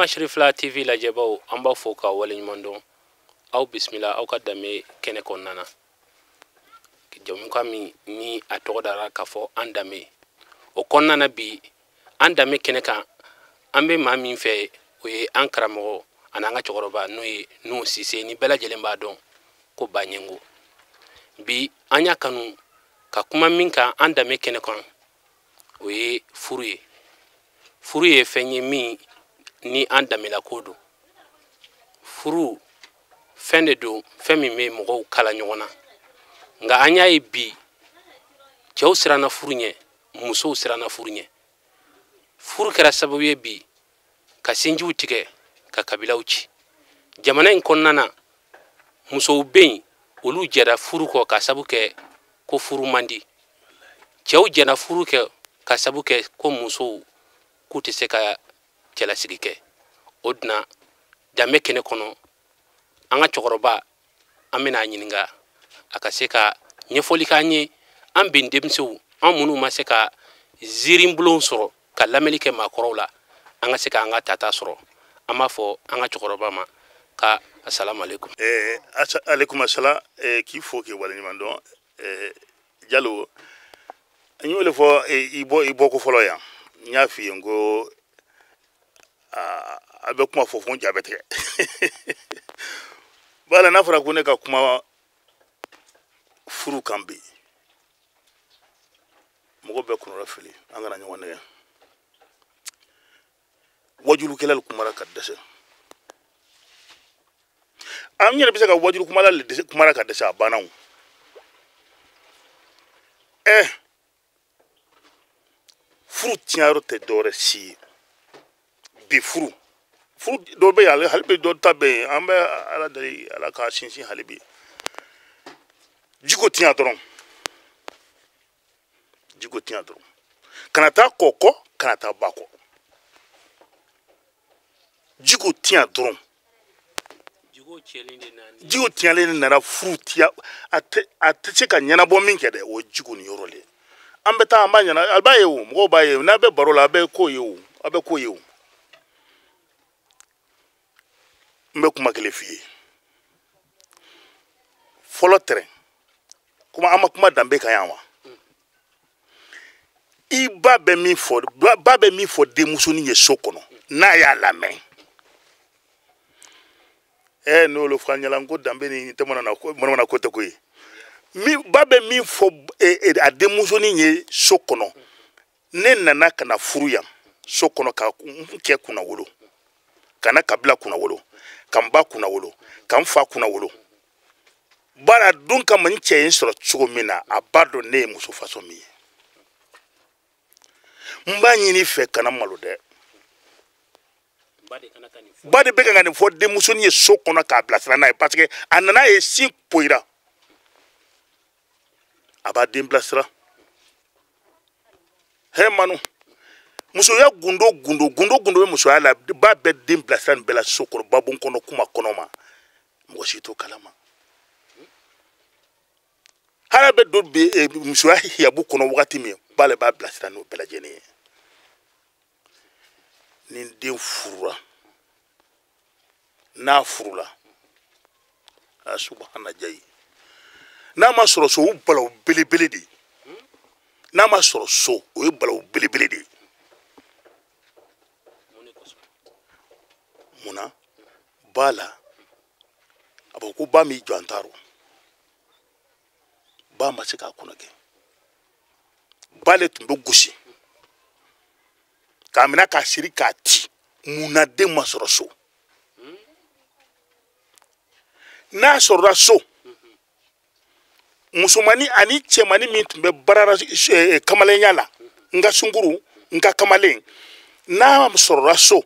Mashrifla TV la jabao amba foka wale nyumondo au bismillah au kadame kene konnana jamu ni atogodara kafo andame o konnana bi andame kene kan ambe mami fe oye ankramo ananga chogoroba noye no sise ni bela jelemba don ko banyengo bi anya kanu ka kuma minka andame kene kan oye furuye fenye mi ni andame la kodo furu fende do femi me mogo kala nyona nga anya bi cew sirana furunye muso sirana furunye furu kera sababu ye bi ka sinji utike ka kabila uchi jamana in konnana muso ben olu jeda furu ko ka sabu ke ko furu mandi cew jena furu ke ka sabu ke ko muso kuti se ka cela sigike odna dame kene kono anga chokoroba amena nyininga akaseka nyefoli kanye ambin demsu amunu maseka zirimblon soro ka lamelike makorola anga seka anga tata soro amafo anga chokoroba ma ka assalamu alaikum alaikum assalam ki fo ke wala nyimando jalo nyole fo ibo ko folo ya nyafi ngo abe kuma fofon jabete bala na fara kune ka kuma furu kambe mogo be kuno rafili angana nyone wajulu kelal kumara kadase am nyere bisa ka wajulu kumala le kumara kadase abanaw furu tiaro te dore si bi furu do be yalla halbe do tabe ambe ala dari ala ka sinsin halibi jiko tiya doron kanata koko kanata bako jiko tiya doron jiko tiya nana furu tiya ate ka nyana bo min kede o jiko ni yorole ambe ta ambanya na albaye wo mo baye na be barola be koyo mbe kuma kele fi folo tere kuma ama kuma dambe kayanwa iba be mi fo de musoni ye sokono na ya lame no lo fanyala ngo dambe ni temona na kote ko mi babe mi fo a de musoni ye sokono ne nana kana furuya sokono ka nke kuna wolo kana kabila kuna wolo kamba kuna wolo kamfa kuna wolo bara dunka manche insoro chugomina abado ne muso faso mi mbanyi ni fe kana malode bade beka ngani fo de muso ni sokono ka blasra na parce que anana e si poira abade blasra he manu muso ya gundo muso ala ba be dim blasan bela sokoro babun kono kuma kono ma mo sito kalama hala be do be muso ya bu kono wakati mi bale ba blasan no bela jeni ni dem furura na furula subhana jai na ma soro so bala belebele di na ma soro so o bala belebele di muna bala aboko ba mi jantaro ba ma sika kunage bale tumbe gushi kamina ka shirika ti muna de masoroso na soroso musumani ani chemani mi tumbe barara kamalen yala nga sunguru nga kamalen na soroso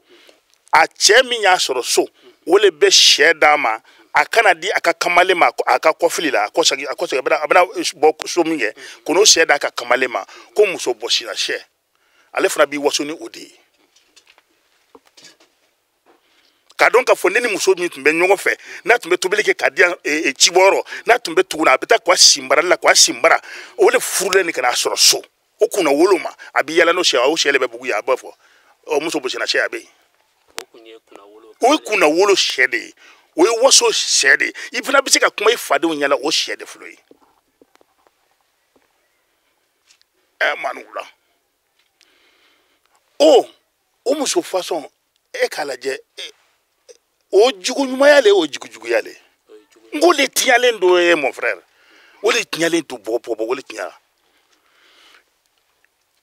a chemi nya soroso wole be shedama akana di aka kamale ma aka kofili la akosa abana bo so minge kono sheda aka kamale ma ko muso boshi na she ale fana bi wasoni odi ka donc ka foneni muso mi tumbe nyongo fe na tumbe tobeleke kadia chiboro na tumbe tuna beta kwa simbara la kwa simbara wole furule ni kana soroso okuna woloma abi yala no she o shele be bugu ya bafo o muso boshi na she abe o ye kunna wolo sɛ de ye o ye waso sɛ de ye i fana bɛ se ka kuma i fadenw ɲɛna o sɛ de fɔlɔ ye manu la o muso fasɔn e k'a lajɛ o jugu ɲumanya le o jugu juguya le n ko le tiɲalen don ye mon frère o le tiɲalen don bɔgɔ o le tiɲala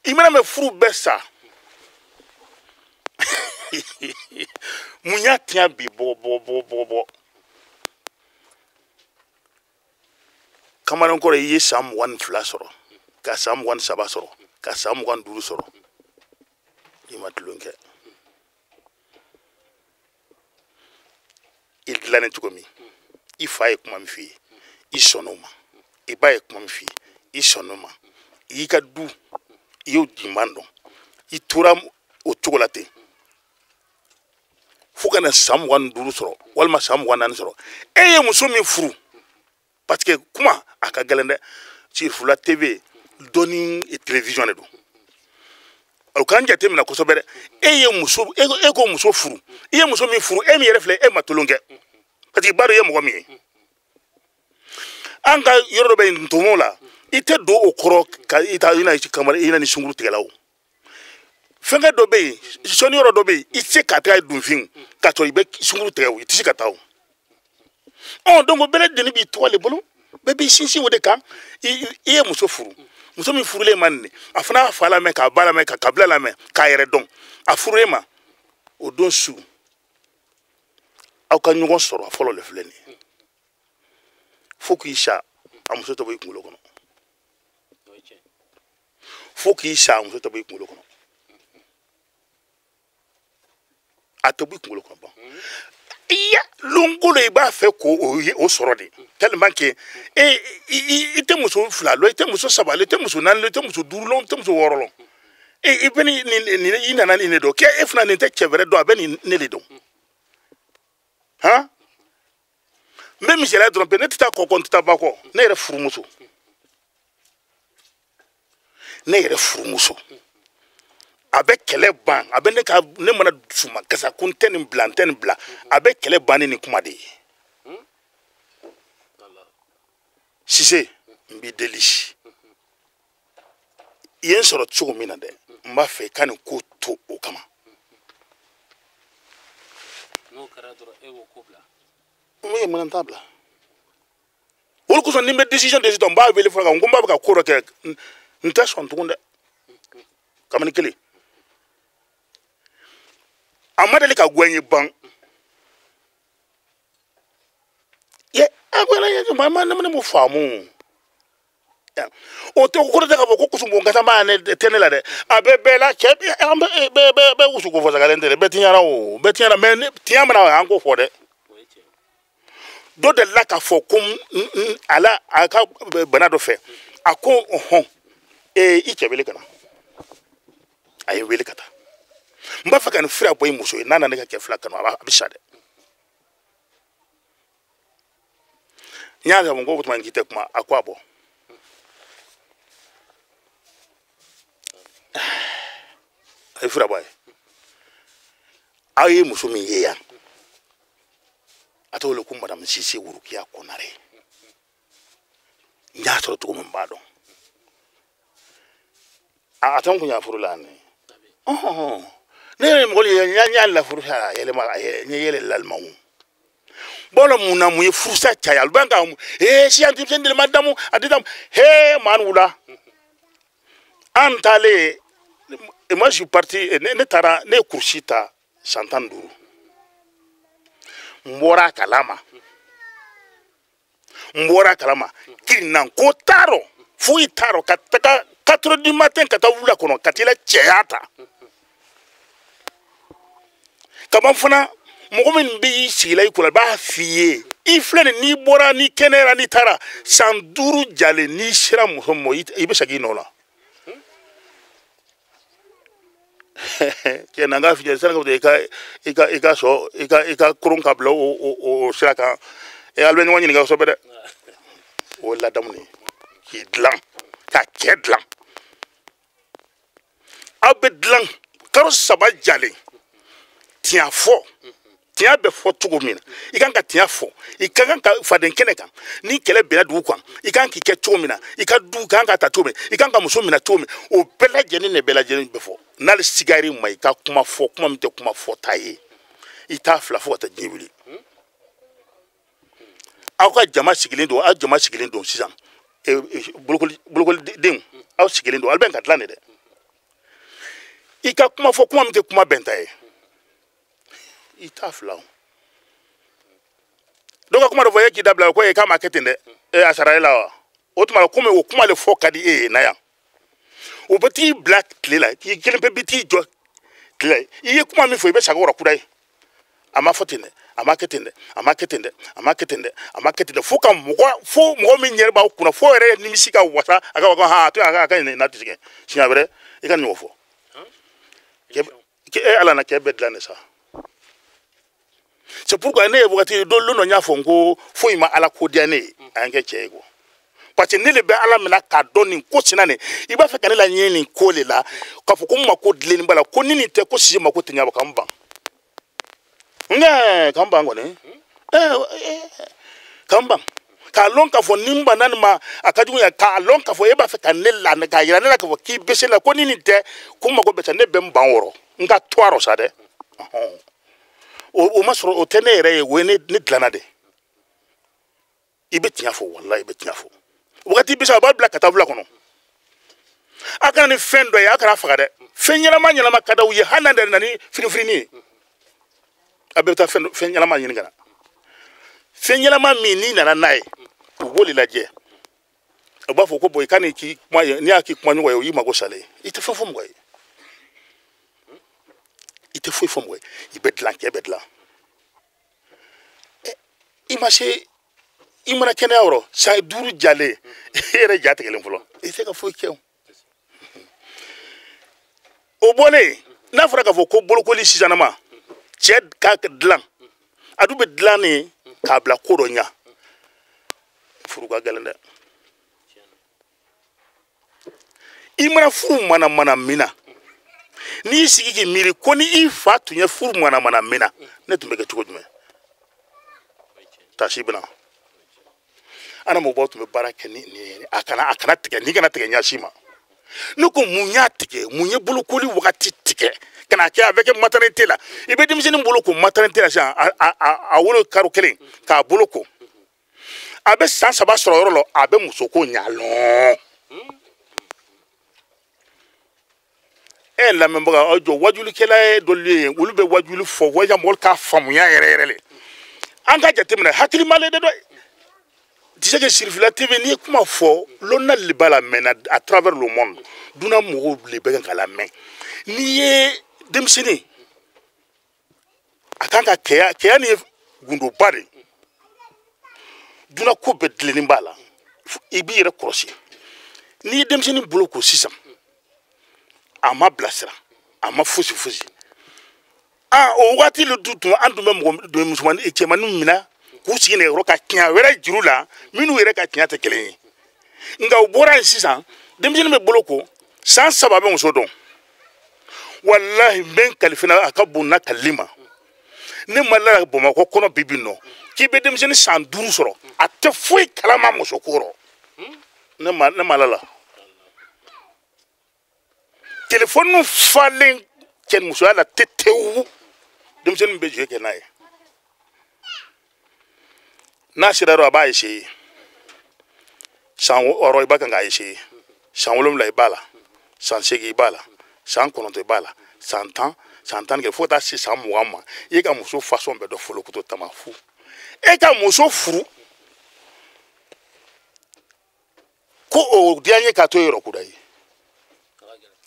i mana mɛn furu bɛɛ sa mun y'a tiɲɛ bi bɔ kamalen kɔrɔ i ye san 22 sɔrɔ ka san 23 sɔrɔ ka san 25 sɔrɔ i ma tulon kɛ i dilannen cogo min i fa ye kuma min f'i ye i sɔnn'o ma i ba ye kuma min f'i ye i sɔnn'o ma i y'i ka du i y'o diman dɔn i tora o cogo la ten fo ka na san 25 sɔrɔ walima san 24 sɔrɔ e ye muso min furu parce que kuma a ka gɛlɛn dɛ Sirifula TV dɔnni télévision de don o k'an jate minɛ kosɛbɛ dɛ e ko muso furu i ye muso min furu e min yɛrɛ filɛ e ma tolon kɛ parce que i b'a dɔn i ye mɔgɔ min ye an ka yɔrɔ dɔ bɛ yen ntomo la i tɛ don o kɔrɔ ka i na ni sunkuru tigɛla o fɛnkɛ dɔ bɛ yen sɔnni yɔrɔ dɔ bɛ yen i tɛ se ka taa dunfin ka sɔrɔ i bɛ sunkuru tigɛ o i tɛ se ka taa o donc bɛɛ lajɛlen b'i tɔgɔ de bolo bɛɛ b'i sinsin o de kan i ye muso furu muso min furulen ma nin a fana y'a fa lamɛn k'a ba lamɛn ka kabila lamɛn k'a yɛrɛ dɔn a furulen ma o don su aw ka ɲɔgɔn sɔrɔ a fɔlɔ le filɛ nin ye fo k'i sa a muso tɛ bɔ i kunkolo kɔnɔ fo k'i sa a muso tɛ bɔ i kunkolo kɔnɔ a tɛ bɔ i kunkolo kɔnɔ ban iya longolo i b'a fɛ k'o sɔrɔ de tellement que i tɛ muso 2 lɔ i tɛ muso 3 lɔ i tɛ muso 4 lɔ i tɛ muso 5 lɔ i tɛ muso 6 lɔ i bɛ i nana nin de dɔn k'e fana nin tɛ cɛ wɛrɛ dɔn a bɛ nin ne de dɔn han n bɛ misaliya dɔrɔn pe ne tɛ taa kɔkɔ n tɛ taa ba kɔ ne yɛrɛ furumuso a bɛ kɛlɛ ban a bɛ ne mana dusuma kasa ko n tɛ nin bila a bɛ kɛlɛ ban ni nin kuma de ye Cissé n b'i deli i ye n sɔrɔ cogo min na dɛ n b'a fɛ i ka nin ko to o kama n'o kɛra dɔrɔn e b'o ko bila n ye mana t'a bila olu kosɔn ni n bɛ décision n b'a wele fɔlɔ kan n ko n b'a bɛ ka ko dɔ kɛ n tɛ sɔn tugun dɛ kamalen kelen a ma deli ka gɔn ye ban ne m'o faamu o tɛ ko tɛ ka fɔ ko kusumbo kasa b'a tɛ ne la dɛ a bɛɛ bɛɛ la cɛ bɛɛ wusu ko fɔ sagalen tɛ dɛ bɛɛ tiɲɛna mais tiɲɛ mana an k'o fɔ dɛ dɔ delila k'a fɔ ko a ka bana dɔ fɛ a ko ɔhɔn i cɛ wele ka na a ye wele ka taa n b'a fɛ ka nin fira bɔ i muso ye n'a nana ne ka kɛ fila kanu a bɛ sa dɛ n y'a fɔ n ko o tuma k'i tɛ kuma a ko a bɔ a ye fira bɔ a ye aw ye muso min ye yan a tɔgɔ le ko madame Cissé Wurukiya Konare n y'a sɔrɔ cogo min b'a dɔn a tɛ n kun y'a furu la ne ye mɔgɔ ye n y'a la furu sa yɛlɛma n ye yɛlɛ lalimaw bɔlɔ mun na mun ye furusa caya olu b'an ka siyantifɛn de ma damu a tɛ damu maa wula an taalen moi je suis parti ne taara ne ye kurusi ta san 15 n bɔra a kalama kirinnan ko t'a foyi t'a ka taga 4 du matin ka taa wula kɔnɔ ka t'i la cɛya ta kaban fana mɔgɔ min b'i sigila i kɔrɔ b'a f'i ye i filɛ nin n'i bɔra ni kɛnɛyara n'i taara san 5 jalen n'i sera muso ma i bɛ segin i nɔ la cɛ na n k'a f'i ye sani i ka koron ka bila o sira kan ale bɛ ɲɔgɔn ɲininka kosɛbɛ dɛ o ye ladamu de ye k'i dilan ka cɛ dilan aw bɛ dilan kalo 3 jalen tiɲɛ tiɲɛ bɛ fɔ cogo min na i kan ka tiɲɛ fɔ i ka kan ka faden kɛnɛ kan ni kɛlɛ bɛnna dugu kan i kan k'i kɛ cogo min na i ka du kan ka ta cogo min i kan ka muso minɛ cogo min o bɛɛ lajɛlen de bɛɛ lajɛlen bɛ fɔ n'ale sigari ma i ka kuma fɔ kuma min tɛ kuma fɔta ye i t'a fila fo ka taa diɲɛ wuli aw ka jama sigilen don aw jama sigilen don sisan bolokolidenw aw sigilen don aw bɛ ka dilan de dɛ i ka kuma fɔ kuma min tɛ kuma bɛnta ye i t'a fila o dɔw ka kuma dɔ fɔ e k'i dabila ko k'a ma kɛ ten dɛ a sara e la wa o tuma komi o kuma le fɔ ka di e ye na yan o bɛ t'i bila tile la k'i kelen pe bi t'i jɔ tile la i ye kuma min fɔ i bɛ sago wɛrɛ kuda ye a ma fɔ ten dɛ a ma kɛ ten dɛ a ma kɛ ten dɛ a ma kɛ ten dɛ a ma kɛ ten dɛ fo mɔgɔ min yɛrɛ b'aw kunna fo yɛrɛ nimisi ka wasa a ka fɔ ko ha to a ka nin na tigɛ siɲɛ wɛrɛ i ka nin o fɔ ala na kɛ bɛɛ dilan de sa c'est pourquoi ne ye wagati dɔ lon dɔ y'a fɔ n ko foyi ma ala ko diya ne ye a ye kɛ cɛ ye quoi parce que ne de bɛ ala minɛ k'a dɔn nin ko sinna nin i b'a fɛ ka ne la ɲɛ nin ko le la k'a fɔ ko n mako dilenni b'a la ko ni nin tɛ ko sisi mako tɛ ɲa bɔ k'an ban k'an ban kɔni k'an ban k'a lɔn k'a fɔ ni n banna nin ma a ka jugu ya k'a lɔn k'a fɔ e b'a fɛ ka ne la k'a yira ne la k'a fɔ k'i bɛ se la ko ni nin tɛ ko n mako bɛ sa ne bɛ n ban wɔrɔ n ka to a rɔ sa dɛ o ma sɔrɔ o tɛ ne yɛrɛ ye o ye ne dilanna de i bɛ tiɲɛ fɔ walahi i bɛ tiɲɛ fɔ wagati bɛ se a b'a bila ka taa wula kɔnɔ a kana ni fɛn dɔ ye a kana faga dɛ fɛn ɲɛnama ka d'aw ye hali n'a nana ni finifirini ye a bɛɛ bɛ taa fɛn ɲɛnama ɲini ka na fɛn ɲɛnama min n'i nana n'a ye u b'o de lajɛ u b'a fɔ ko bɔn i ka nin k'i kuma ye n'i y'a k'i kuma ɲɔgɔn ye o y'i mago salen i tɛ fɛn fɔ mɔgɔ ye i tɛ foyi fɔ mɔgɔ ye i bɛ dilan kɛ bɛ dilan i ma se i mana kɛnɛya yɔrɔ san 5 jalen e yɛrɛ ja tigɛlen fɔlɔ i tɛ ka foyi kɛ o bɔlen n'a fɔra k'a fɔ ko bolokoli sisanama cɛ k'a dilan a dun bɛ dilan ne k'a bila ko dɔ ɲɛ furu ka gɛlɛn dɛ i mana furu mana min na n'i sigi k'i miiri ko ni i fa tun ye furu mana min na ne tun bɛ kɛ cogo jumɛn tasi bɛna ana mɔgɔw tun bɛ baara kɛ ni a kana tigɛ n'i kana tigɛ ɲasi ma ne ko mun y'a tigɛ mun ye bolokoli wagati tigɛ kana kɛ a bɛ kɛ maternité la i bɛ denmisɛnnin bolo ko maternité la sisan a wolo karo kelen k'a bolo ko a bɛ san 3 sɔrɔ yɔrɔ la a bɛ muso ko ɲalɔn lamɛnbaga aw jɔ wajulikɛla ye dɔlu ye olu bɛ wajuli fɔ waja mɔgɔw k'a faamuya yɛrɛ le an ka jateminɛ hakilimale de dɔ disait que Sirifila TV n'i ye kuma fɔ l'honneur de b'a la mɛ à travers le monde duna mɔgɔw de bɛ kan ka la mɛn n'i ye denmisɛnnin a kan ka kɛya ni gundoba de duna ko bɛɛ dilennen b'a la i b'i yɛrɛ kɔlɔsi n'i ye denmisɛnnin bolo ko sisan a ma bilasira a ma fosi o waati le du tun an tun bɛ mɔgɔ musomanin cɛmanin minɛ k'u sigi nɛgɛkɔrɔ ka tiɲɛ wɛrɛ juru la minnu yɛrɛ ka tiɲɛ tɛ kelen ye nka u bɔra yen sisan denmisɛnnin bɛ bolo ko san 3 bɛ muso dɔn walahi n bɛ n kalifina a ka bon n'a kalili ma ne ma la Bamakɔ kɔnɔ bibi nɔ k'i bɛ denmisɛnnin san 5 sɔrɔ a tɛ foyi kalama muso ko rɔ ne ma la téléphone falen cɛ musoya la tetewu denmisɛnnin bɛ jɛ kɛ n'a ye n'a sera yɔrɔ a b'a essayer san 6 i b'a kan k'a essayer san 7 i b'a la san 8 i b'a la san 9 i b'a la san 10 san 10 kɛ fo ka taa se san 20 ma i ka muso façon bɛɛ dɔ fɔlɔ ko to tama fu e ka muso furu ko o diya n ye k'a to yɔrɔ kuda ye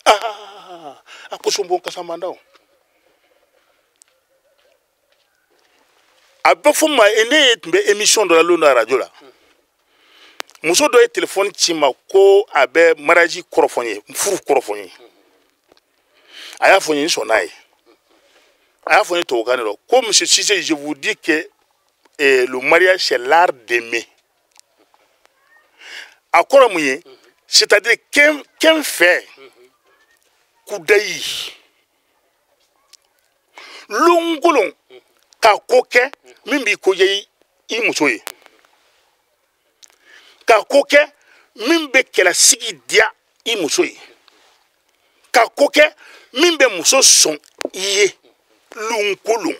a ko son bon kasamanda a bɛ fɔ ma ne tun bɛ émission dɔ la lon radio la muso dɔ ye téléphone ci ma ko a bɛ mariage kɔrɔfɔ n ye furu kɔrɔfɔ n ye a y'a fɔ n ye n sɔnna ye a y'a fɔ n ye tubabukan de la ko monsieur Cissé je vous dis que le mariage c'est l'art d'aimer a kɔrɔ mun ye c'est-à-dire qu'un fait kudayi longolon ka ko kɛ min b'i ko ye i muso ye ka ko kɛ min bɛ kɛlɛsigi diya i muso ye ka ko kɛ min bɛ muso sɔn i ye lunkolon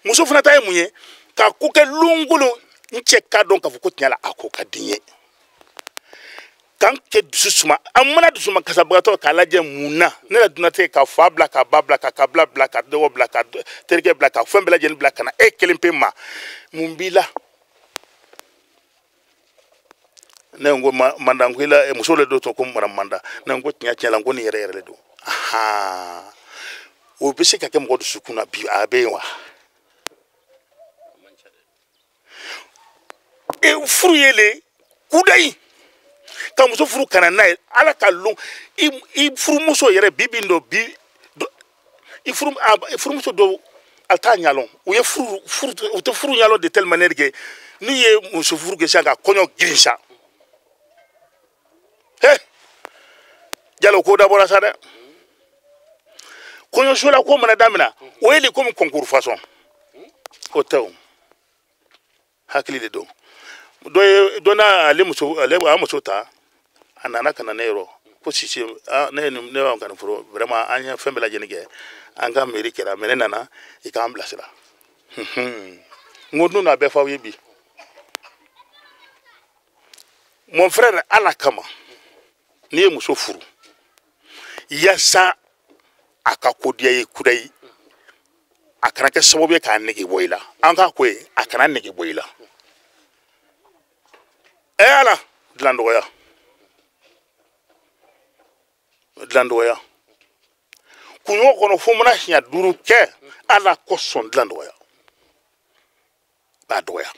muso fana ta ye mun ye ka ko kɛ lunkolon n cɛ ka dɔn k'a fɔ ko tiɲɛ la a ko ka di n ye k'an kɛ dusu suma a mana dusu suma kasabagatɔ k'a lajɛ mun na ne la dunnatigɛ ka fa bila ka ba bila ka kabila bila ka dɔgɔ bila ka terikɛ bila ka fɛn bɛɛ lajɛlen bila ka na e kelen pe ma mun b'i la ne ko manda ko ila muso le do to ko mara manda ne ko tiɲɛ la ko ni yɛrɛ yɛrɛ le do aha o bɛ se ka kɛ mɔgɔ dusukun na bi a bɛ yen wa furu ye le kudayi ka muso furu kana n'a ye ala ka lon i furumuso yɛrɛ bi bin dɔ bi i furumuso dɔ a t'a ɲalɔn u ye u tɛ furu ɲalɔn de telle manière que n'u ye muso furu kɛ sisan ka kɔɲɔ girin sa jalo ko dabɔra sa dɛ kɔɲɔso la ko mana daminɛ o ye de komi concours façon o tɛ o hakili de don dɔ n'a ale a muso ta a nana ka na ne yɔrɔ ko sisi ne b'an kan furu vraiment an ye fɛn bɛɛ lajɛlen kɛ an ka mairie kɛra mais ne nana i k'an bilasira n ko dun n'a bɛɛ f'aw ye bi mon frère ala kama n'i ye muso furu yasa a ka kodiya ye kudayi a kana kɛ sababu ye k'a nege bɔ i la an k'a ko ye a kana nege bɔ i la ala dilan dɔgɔya kunɲɔgɔn kɔnɔ fo mana siɲɛ 5 kɛ ala kosɔn dilan dɔgɔya b'a dɔgɔya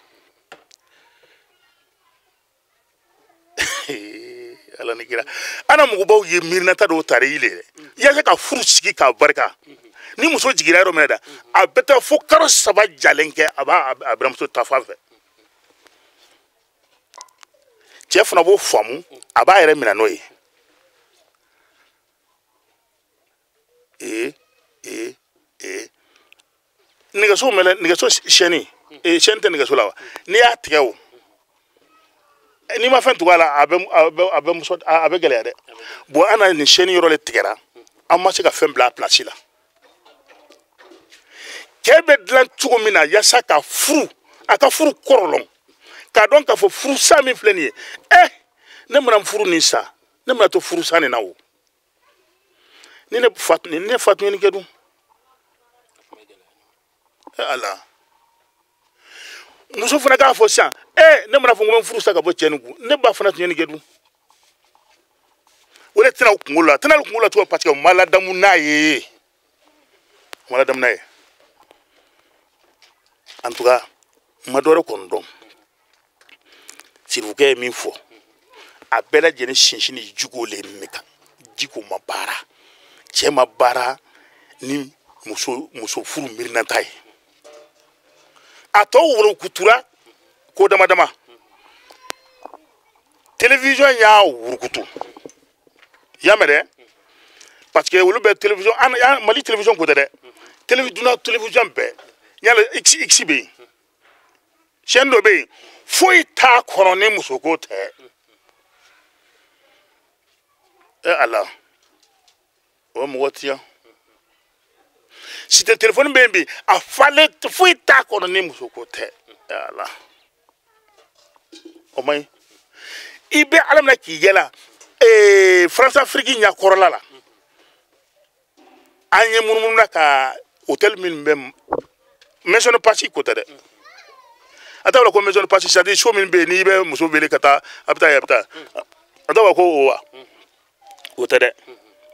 ala ni kira ana mɔgɔbaw ye miirinata dɔw tari i le dɛ yaasa ka furu sigi k'a barika ni muso jiginna yɔrɔ min na da a bɛ taa fo kalo 3 jalen kɛ a b'a bɛrɛmuso ta fan fɛ cɛ fana b'o faamu a b'a yɛrɛ minɛ n'o ye nɛgɛso siyɛnni tɛ nɛgɛso la wa n'i y'a tigɛ o n'i ma fɛn tugu a la a bɛ gɛlɛya dɛ bon an na nin siyɛnni yɔrɔ le tigɛra an ma se ka fɛn bila a place la cɛ bɛ dilan cogo min na yaasa ka furu a ka furu kɔrɔlɔn k'a dɔn k'a fɔ furu sa min filɛ nin ye ne mana furu nin sa ne mana to furu sa nin na o ni ne fatu ɲini kɛ dun ala muso fana k'a fɔ sisan ne mana fɔ n ko n furu sa ka bɔ cɛ nin kun ne ba fana tun ɲini kɛ dun o de tɛna o kunkolo la cogo parce que o ma ladamu n'a ye en tout cas ma dɔ wɛrɛ kɔni dɔn sirifukɛ ye min fɔ a bɛɛ lajɛlen sinsin ni jiko le ne kan jiko ma baara cɛ ma baara ni muso furu miirinata ye a tɔ wurukutura ko dama dama télévision y'a wurukutu y'a mɛn dɛ parce que olu bɛ télévision Mali télévision ko tɛ dɛ télévision bɛɛ yala x bɛ yen chaîne dɔ bɛ yen foyi t'a kɔnɔ ni muso ko tɛ ala o mɔgɔ ti yan site téléphone bɛ yen bi a falen foyi t'a kɔnɔ ni muso ko tɛ ala o man ɲi i bɛ ala minɛ k'i yɛlɛ France Afrique ɲɛkɔrɔla la an ye munumunu na ka hôtel min bɛ maison de passe ko tɛ dɛ a t'a ko maison de passe c'est à dire so min bɛ yen n'i bɛ muso wele ka taa a bɛ taa a t'a ko o wa o tɛ dɛ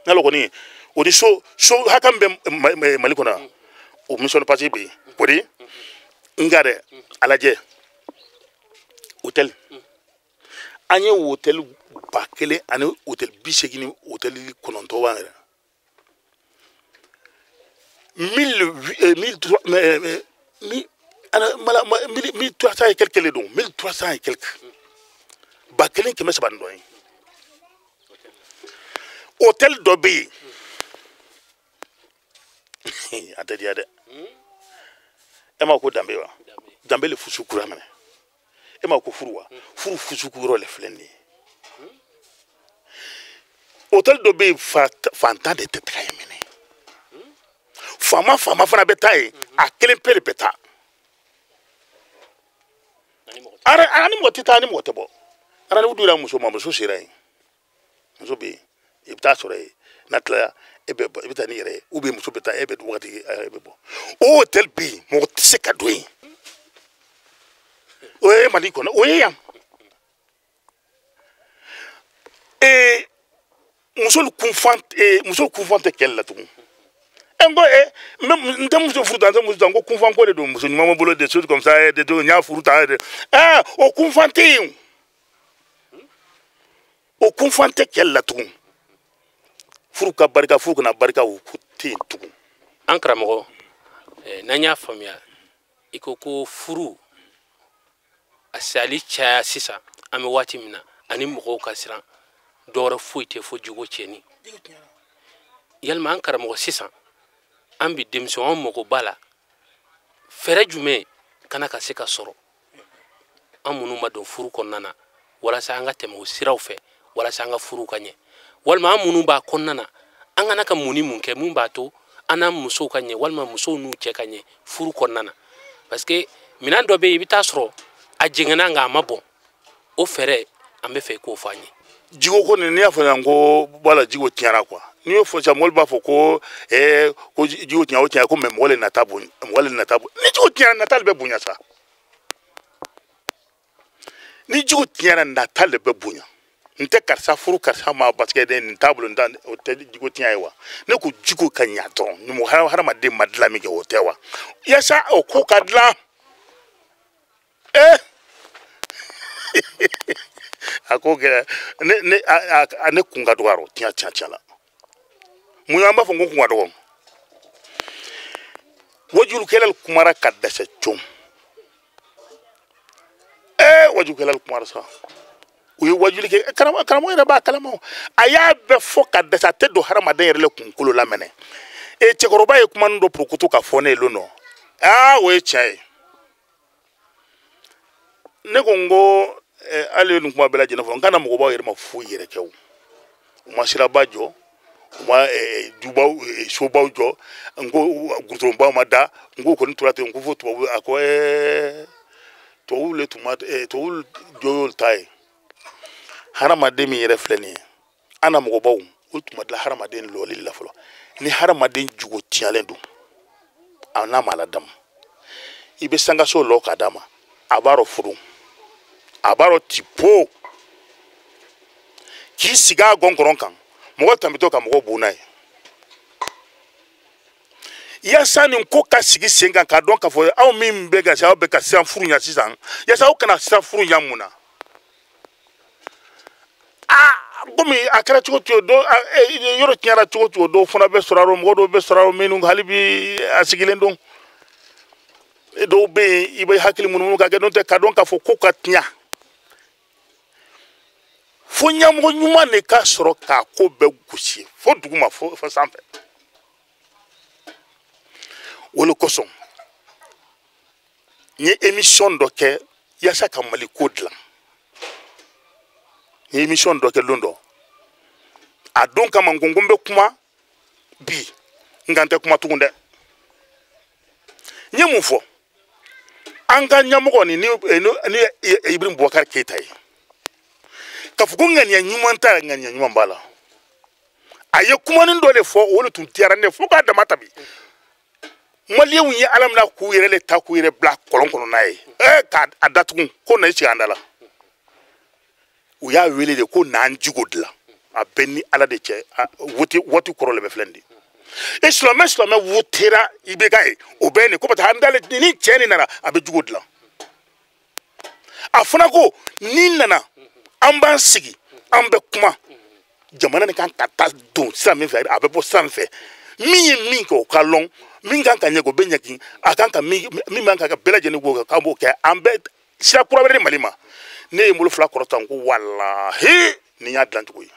n'ala kɔni o ni so hakɛ min bɛ Mali kɔnɔ o maison de passe bɛ yen o de nka dɛ a lajɛ hôtel an ye hôtel 1000 ani hôtel 80 ni hôtel 9 b'an yɛrɛ 1300 et quelques le don 1300 et quelques 1000 kɛmɛ saba ni dɔ ye hôtel dɔ bɛ yen a tɛ diya dɛ e ma ko danbe wa danbe le fusu kura minɛ e ma ko furu wa furu fusu kura le filɛ nin ye hôtel dɔ bɛ yen fantan de tɛ taga yen minɛ faama fana bɛ taa yen a kelen pe de bɛ taa ara ni mɔgɔ tɛ taa ni mɔgɔ tɛ bɔ ara ni dira muso ma muso sera yen muso bɛ yen i bɛ taa sɔrɔ yen n'a tilala e bɛ taa ni yɛrɛ ye ou bien muso bɛ taa e bɛ wagati e bɛ bɔ o hôtel bɛ yen mɔgɔ tɛ se ka don yen o ye Mali kɔnɔ o ye yan muso kunfan tɛ kɛlɛ la tugun n ko n tɛ muso furu tan n tɛ muso tan n ko kunfan ko de don muso ɲuman bolo des choses comme ça des trucs n y'a furu tan o kunfan tɛ yen o kunfan tɛ kɛlɛ la tugun furu ka barika furu kana barika o tɛ yen tugun an karamɔgɔ n'an y'a faamuya i ko furu a sali caya sisan an bɛ waati min na ani mɔgɔw ka siran dɔwɛrɛ foyi tɛ fo jogo tiɲɛni yalima an karamɔgɔ sisan an bi denmisɛnw an mago b'a la fɛɛrɛ jumɛn kana ka se ka sɔrɔ an minnu ma don furu kɔnɔna na walasa an ka tɛmɛ o siraw fɛ walasa an ka furu ka ɲɛ walima an minnu b'a kɔnɔna na an kana ka mun ni mun kɛ mun b'a to an n'an musow ka ɲɛ walima musow n'u cɛ ka ɲɛ furu kɔnɔna na parce que minɛn dɔ bɛ yen i bɛ taa sɔrɔ a jɛngɛnna nka a ma bɔn o fɛɛrɛ an bɛ fɛ i k'o fɔ an ye jiko ko nin n'i y'a fɔ yan ko wala jiko tiɲɛna quoi n'i y'o fɔ sisan mɔgɔw b'a fɔ ko ko jiko tiɲɛ o tiɲɛ ko mɛ mɔgɔ le nata bonya mɔgɔ le nata bonya ni jiko tiɲɛna nata le bɛ bonya sa ni jiko tiɲɛna nata le bɛ bonya n tɛ karisa furu karisa ma parce que nin taabolo o tɛ jiko tiɲɛ ye wa ne ko jiko ka ɲa dɔrɔn ni mɔgɔ hadamaden ma dilan min kɛ o tɛ wa yaasa o ko ka dilan a ko kɛra ne kun ka dɔgɔ tiɲɛ la mun y'an b'a fɔ ko kun ka dɔgɔ wajulukɛla kumara ka dɛsɛ com wajulukɛla kumara sa u ye wajuli kɛ karamɔgɔ yɛrɛ b'a kalama a y'a bɛɛ fɔ ka dɛsɛ a tɛ don hadamaden yɛrɛ le kunkolo la mɛnɛ cɛkɔrɔba ye kuma dɔ purukutu ka fɔ ne ye lon dɔ o ye tiɲɛ ye ne ko n ko hali nin kuma bɛɛ lajɛlen fɔ n kana mɔgɔbaw yɛrɛ ma foyi yɛrɛ kɛ o ma siraba jɔ u ma dubaw sobaw jɔ n ko gudɔrɔnbaw ma da n ko kɔni tora ten n ko fo tubabu a ko tubabu le tuma tubabu jɔ ta ye hadamaden min yɛrɛ filɛ nin ye an na mɔgɔbaw o tuma dilan hadamaden lɔɔli la fɔlɔ ni hadamaden jogo tiɲɛlen don a n'a ma ladamu i bɛ sangaso lɔ k'a d'a ma a b'a dɔn furu a b'a dɔn tipo k'i sigi a gɔnkɔrɔn kan mɔgɔ tɛmɛtɔ ka mɔgɔ bon n'a ye yaasa nin ko ka sigi sen kan k'a dɔn k'a fɔ aw min bɛ ka se aw bɛ ka siran furu ɲɛ sisan yaasa aw kana siran furu ɲɛ mun na komi a kɛra cogo cogo dɔ yɔrɔ tiɲɛna cogo cogo dɔw fana bɛ sɔrɔ a mɔgɔ dɔw bɛ sɔrɔ a minnu hali bi a sigilen don dɔw bɛ yen i bɛ hakili munumunu ka kɛ n'o tɛ k'a dɔn k'a fɔ ko ka tiɲɛ fo ɲɛmɔgɔ ɲuman de ka sɔrɔ k'a ko bɛɛ gosi fo duguma fo sanfɛ o de kosɔn n ye émission dɔ kɛ yaasa ka Mali ko dilan n ye émission dɔ kɛ don dɔ a don kama n ko n bɛ kuma bi nka n tɛ kuma tugun dɛ n ye mun fɔ an ka ɲɛmɔgɔ ni Ibrahim Boubacar Keita ye k'a fɔ ko ŋaniya ɲuman t'a la ŋaniya ɲuman b'a la a ye kumanin dɔ de fɔ o de tun diyara ne fo k'a dama tabi maliyɛnw ye ala mina k'u yɛrɛ le ta k'u yɛrɛ bila kɔlɔn kɔnɔ n'a ye k'a datugu ko na i sigi an da la u y'a wele de ko n'an jigo dilan a bɛɛ ni ala de cɛ waati kɔrɔ le bɛ filɛ nin de e silamɛ wotera i bɛ ka ye o bɛɛ ye nin ko parce que an dalen ni cɛ nin nana a bɛ jigo dilan a fana ko ni nana an b'an sigi an bɛ kuma jamana nin kan ka taa don sira min fɛ a bɛ bɔ sira min fɛ min ye min kɛ o ka lɔn min kan ka ɲɛ o bɛ ɲɛkin a kan ka min man kan ka bɛɛ lajɛlen k'o kɛ k'an b'o kɛ an bɛɛ sira kura wɛrɛ de Mali ma ne ye n bolo fila kɔrɔta n ko walahi nin y'a dilan cogo ye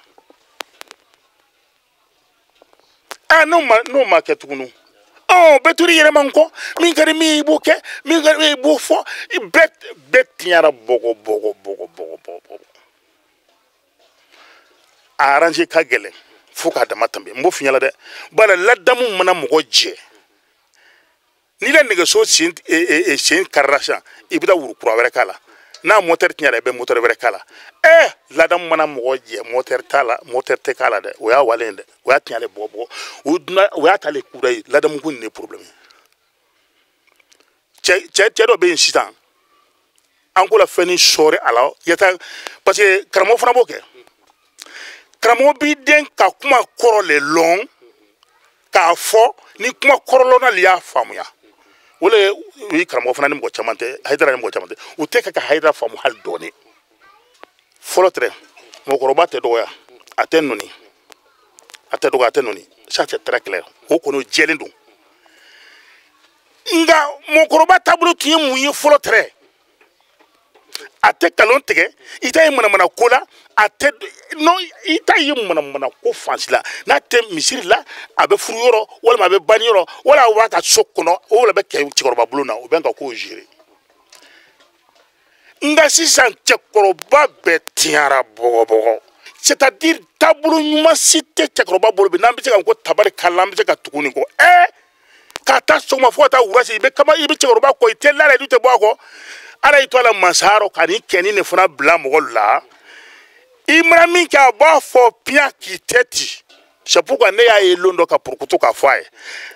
n'o ma kɛ tuguni oh beturi yere manko min kadi mi buke min kadi bu fo bet tiara bogo arrange ka gele fuka da matambe mbo finyala de bala ladamu mana mo je ni la nege so sin sin karrasha ibida wuru kura were kala na moteur tinyala be moteur were kala ladamu mana mo je moteur tala moteur te kala de o ya walende o ya tinyale bobo o ya tale kurai ladamu kun ne problème che do be insistant anko la feni sore ala yata parce que karamo fana boke karamo bi den ka kuma koro le long ka fo ni kuma koro lo na liya famuya wala wi karamo fana ni mo chamante haidara ni mo chamante o te ka haidara famu hal doni folotre mo koroba te doya atenoni ça c'est très clair o kono jelendo nga mo koroba tabulu tiye muyi folotre ate kalon tege ita mana kola ate no ita mana ko fansila na te misiri la abe furu yoro wala abe bani yoro wala waka sokono wala be kay cikoroba buluna o benga ko jiri nga sisan cikoroba be tiara bogo c'est-à-dire tabulu nyuma site cikoroba bolobe na bi ko tabari kalam bi ka tukuni ko kata soma fota urasi be kama ibi cikoroba ko itela la dute bogo ala itola masaro kani keni ne funa bla mogolla imra min ka ba fo pia ki teti c'est pourquoi ne ya elondo ka pourkuto ka faye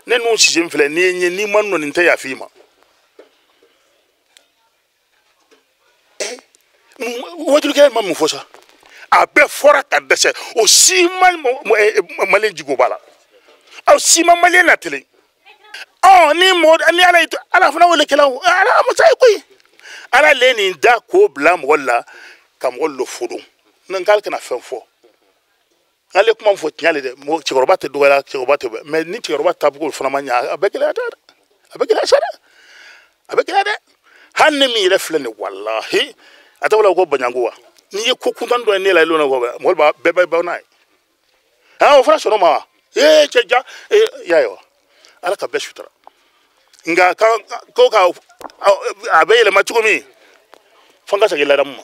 ne non si jemfle ni manno ni ya fima wajulu ke mam fosa abe fora ka dese o si mal malen jigo bala au si malen la tele ni mod ni ala funa wala kala ala musay koy ala leni da ko blam wala kam wollo fudu nan gal kana fen fo ale kuma fo tinyale de mo ci gorobate do wala ci gorobate mais ni ci gorobate tabu fona manya abekela de hanne mi reflene wallahi atawala ko banyanguwa ni ko kuntan do ne la lo na ko mo ba be nay o fara sono ma ceja yayo ala ka beshutra nga ko ka abele machukumi fanga sa gila ramma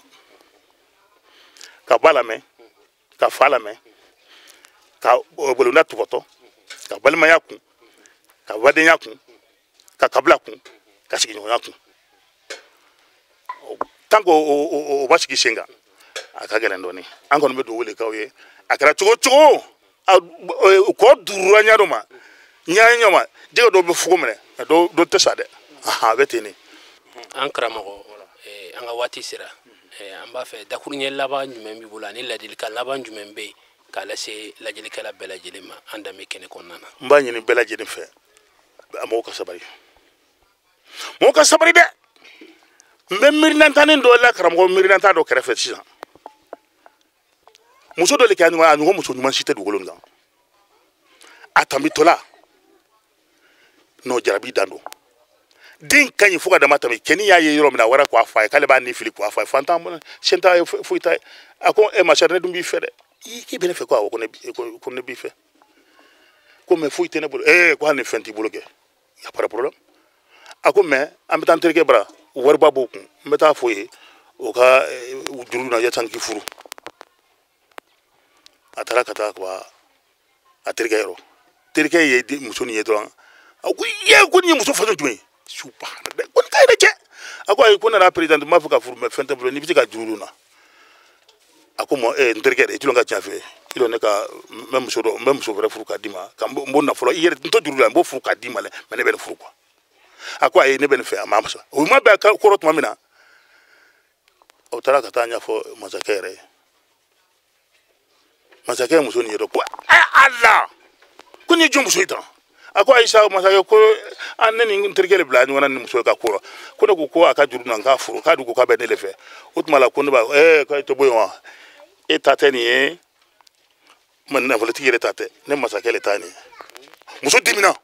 ka balame ka falame ka boluna tupoto ka balma yaku ka wade yaku ka kabla ku ka sigi yaku tango o bashiki shenga akagala ndoni ango no medo wole kawye akara chugo ko duranya doma nyanya ma je do be fugumre do tesade betene ankara mo anga wati sira amba fe dakurnya laba njumem bi bulani ladil ka laba njumem be kala se lajil kala bela jilima anda me kene konnana mbani ni bela jilin fe amo ka sabari mo ka sabari de mbem mirnantane do la karam mirnanta do kere fe ci muso do le kan wa anu muso nyuma cité do golonga atambi tola no jarabi dando din kanyi fuka da mata keni ya yero mina wara kwa fa kale ba ni fili kwa fa fanta senta fuita ako ma charne dum bi fede ki bene fe kwa ko ne bi fe ko me fuite ne bolo ko ne fenti boloke ya para problème ako me am tan terke bra war babu meta foye o ka duru na ya tanki furu atara kata kwa aterke yero terke ye musoni yedron ako ye ko ni muso fa jumé subhanallah kon kay de ako ay ko na président ma fuka furu me fente bolo ni bitika duru na ako mo terke de tulonga tiafe ilo ne ka même so vrai furu ka dima kam bo na folo yere to duru la bo furu ka dima le me ne ben furu quoi ako ay ne ben fe amam so o ma ba ko rot mamina o tara ka tanya fo mazakere musoni yedo ko Allah kuni jumbu so ita ako aisha masake ko anneni ntergele blani wana muso ka ko ko ko aka duru nan ka furu ka dugo ka be ne lefe utmala ko ba ka to boyo tateni man na volati yere tate ne masake le tani muso dimina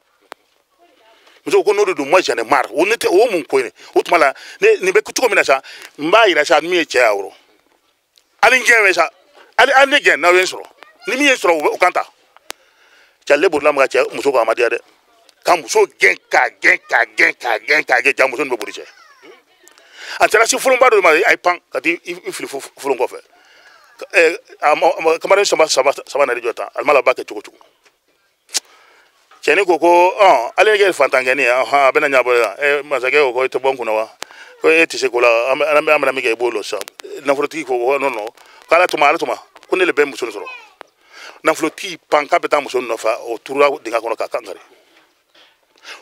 muso ko nodo moi j'en ai marre on était au mon coin utmala ne be kutuko mina sa mba ira sa mi e chaawro ali ngeme sa ali gen na wensro ni mi yensro o kanta challe burla mga cha muso ko amadiya de ka muso gɛn ja muso nin bɛ boli cɛ a taara se fulonba dɔ ma a ye pan ka t'i fili fulon kɔfɛ kamalen saba nari jɔ tan alimala b'a kɛ cogo cogo cɛni ko ale kɛ fantankɛni ye a bɛna ɲɛbɔ yan masakɛ ko i tɛ bɔ n kunna wa ko e tɛ se ko la an bɛna min kɛ i b'o lɔ sisan nafolotigi ko non ko ala tuma ko ne le bɛ muso nin sɔrɔ nafolotigi pan k'a bɛ taa muso nin nɔfɛ o turula dingɛ kɔnɔ k'a kankari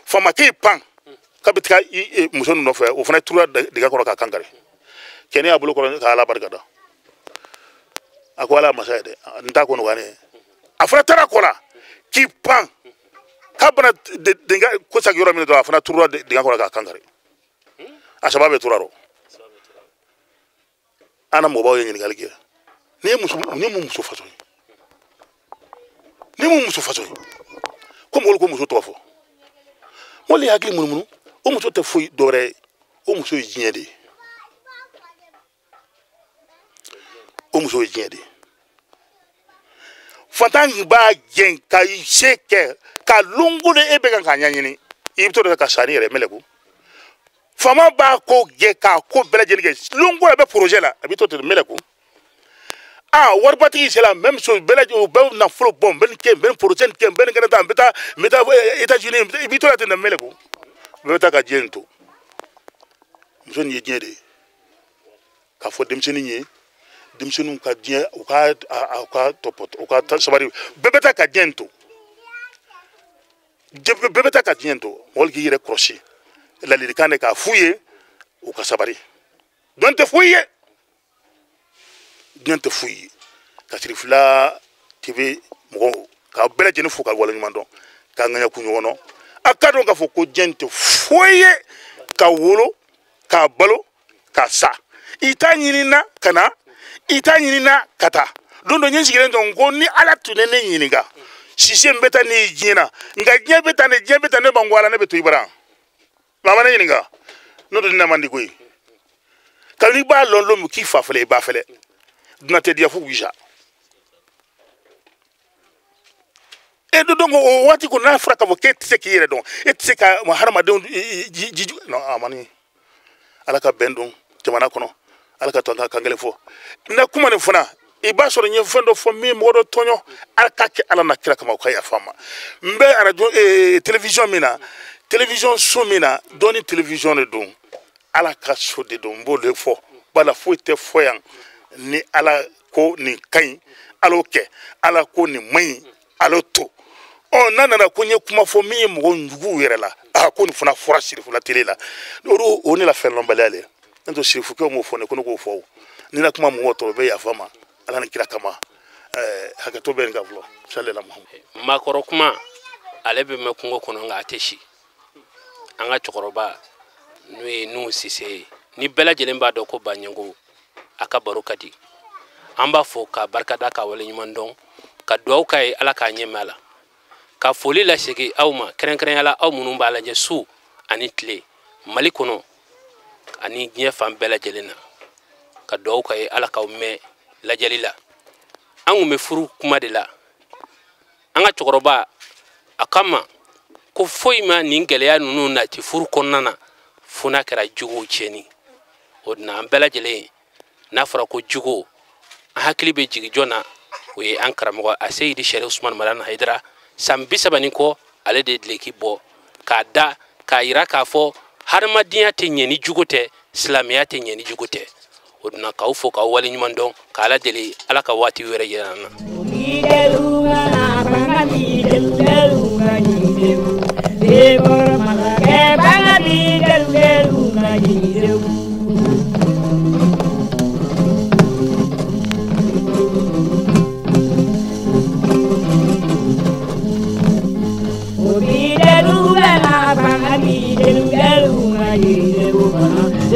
famakɛ pan k'a bɛ taa muso nin nɔfɛ o fana turula dingɛ kɔnɔ k'a kankari cɛni y'a bolo kɔrɔ k'a ala barika da a ko ala masa ye dɛ n t'a ko nɔgɔya ne ye a fana taara kɔ la k'i pan k'a bɛna dingɛ ko saki yɔrɔ min dɔrɔn a fana turula dingɛ kɔnɔ k'a kankari a saba bɛ tura rɔ an na mɔgɔw ye ɲininkali kɛ ni mun muso faso ye ni mun muso faso ye ko mɔgɔw ko muso tɔgɔ fɔ mɔgɔw ye hakili munumunu o muso tɛ foyi dɔwɛrɛ ye o muso ye diɲɛ de ye o muso ye diɲɛ de ye fantan b'a gɛn ka se kɛ ka longo de e bɛ kan k'a ɲɛɲini i bɛ to de ka sani yɛrɛ mɛlɛku fama b'a ko gɛn k'a ko bɛɛ lajɛlen kɛ longo yɛrɛ bɛ projet la a bɛ to de mɛlɛku waribatigi sera même chose bɛɛ lajɛlen u bɛ nafolo bɔ n bɛ nin kɛ n bɛ nin projet nin kɛ n bɛ nin kɛ tan n bɛ taa États-Unis i bɛ to la ten de mɛlɛku bɛɛ bɛ taa ka diɲɛ nin to muso nin ye diɲɛ de ye k'a fɔ denmisɛnnin ye denmisɛnninw ka diɲɛ u ka sabari bɛɛ bɛ taa ka diɲɛ nin to bɛɛ bɛ taa ka diɲɛ nin to mɔgɔ k'i yɛrɛ kɔlɔsi ladilikan de k'a f'u ye u ka sabari dɔn tɛ foyi ye diɲɛ tɛ foyi ye ka sirifila TV mɔgɔw k'a bɛɛ lajɛlen fo ka waleɲuman dɔn k'a ŋaɲa ku ɲɔgɔn na a ka dɔn k'a fɔ ko diɲɛ tɛ foyi ye ka wolo k'a balo k'a sa i t'a ɲinina ka na i t'a ɲinina ka taa don dɔ n ye sigilen dɔn ko ni ala tun ne ɲininka sise n bɛ taa ne ye diɲɛ na nka diɲɛ bɛ taa ne ban ko ala ne bɛ to i bara mama ne ɲininka n'o tɛ ne man di ko ye kabini i b'a lɔn min k'i fa fɛlɛ i ba fɛlɛ dunan tɛ diya fo k'i sa e do donc o waati ko n'a fɔra k'a fɔ k'e tɛ se k'i yɛrɛ dɔn e tɛ se ka hadamadenw jiju non a man ala ka bɛn dɔn jamana kɔnɔ ala ka to an ka kan gɛlɛn fɔ na kuma nin fana i b'a sɔrɔ n ye fɛn dɔ fɔ min mɔgɔ dɔ tɔɲɔ ala ka kɛ ala na kira kama o ka yafa n ma n bɛ radio télévision min na télévision so min na dɔɔni télévision de don ala ka so de don n b'o de fɔ bala foyi tɛ fɔ yan ni ala ko nin ka ɲi ala kɛ ala ko nin man ɲi ala to n'a nana ko n ye kuma fɔ min ye mɔgɔ juguw yɛrɛ la ko nin fana fɔra sirifula télé la o ne la fɛn lɔnbaliya le n'o tɛ sirifukɛw m'o fɔ ne ko ne k'o fɔ ni na kuma mɔgɔw tɔrɔ bɛ yafa ma ala ni kira kama hakɛto bɛ nin kan fɔlɔ salela muhamadu makɔrɔ kuma ale bɛ mɛn kungo kɔnɔ nka a tɛ si an ka cɛkɔrɔba n'o ye Nuhu Sise ye ni bɛɛ lajɛlen b'a dɔn ko Baɲɛngo a ka baro ka di an b'a fɔ ka barikada ka waleɲuman dɔn ka dugawu k'a ye ala k'a ɲɛ mɛn a la ka foli lasegin aw ma kɛrɛnkɛrɛnya la aw minnu b'a lajɛ su ani tile Mali kɔnɔ ani diɲɛ fan bɛɛ lajɛlen na ka dugawu k'a ye ala k'aw mɛn lajɛli la an kun bɛ furu kuma de la an ka cɛkɔrɔba a kama ko foyi ma nin gɛlɛya ninnu nati furu kɔnɔna na fo n'a kɛra jogow tiɲɛni o na an bɛɛ lajɛlen n'a fɔra ko jogo an hakili bɛ jigin jɔn na o ye an karamɔgɔ a Seyidi Sɛrifu Usumani Malana Hayidara san 30 kɔ ale de dileki bɔ k'a da k'a yira k'a fɔ hadamadenya tɛ ɲɛ ni jogo tɛ silamɛya tɛ ɲɛ ni jogo tɛ o duna k'aw fo k'aw waleɲuman dɔn k'ala deli ala ka waati wɛrɛ yira an na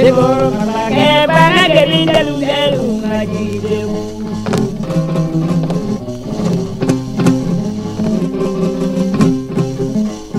Debo,